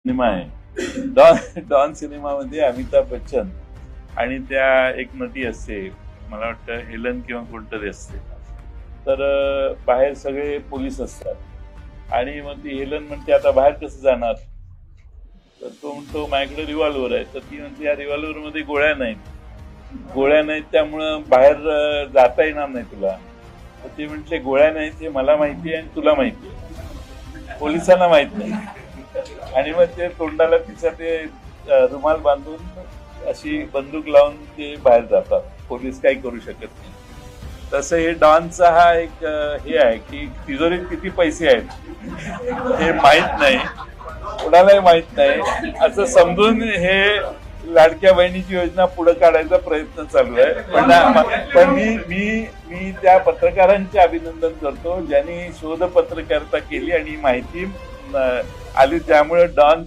Cinema आहे don सिनेमामध्ये अमिताभ बच्चन आणि त्या एक नटी असते, मला वाटतं हेलन किंवा कोणतरी असते. तर बाहेर सगळे पोलीस असतात आणि मग ती हेलन म्हणते आता बाहेर कसं जाणार. तर तो म्हणतो माझ्याकडे रिव्हॉल्वर आहे. तर ती म्हणते या रिव्हॉल्वर मध्ये गोळ्या नाहीत त्यामुळं बाहेर जाता येणार नाही तुला. तर ती म्हणते गोळ्या नाहीत हे मला माहिती आहे आणि तुला माहिती आहे, पोलिसांना माहित नाही. आणि मग ते तोंडाला तिचा ते रुमाल बांधून अशी बंदूक लावून ते बाहेर जातात, पोलीस काही करू शकत नाही. तसं हे डॉनचा हा एक हे आहे की तिजोरीत किती पैसे आहेत हे माहित नाही, कोणालाही माहित नाही, असं समजून हे लाडक्या बहिणीची योजना पुढे काढायचा प्रयत्न चालू आहे. पण मी त्या पत्रकारांचे अभिनंदन करतो ज्यांनी शोध पत्रकारिता केली आणि माहिती आली, त्यामुळे डॉन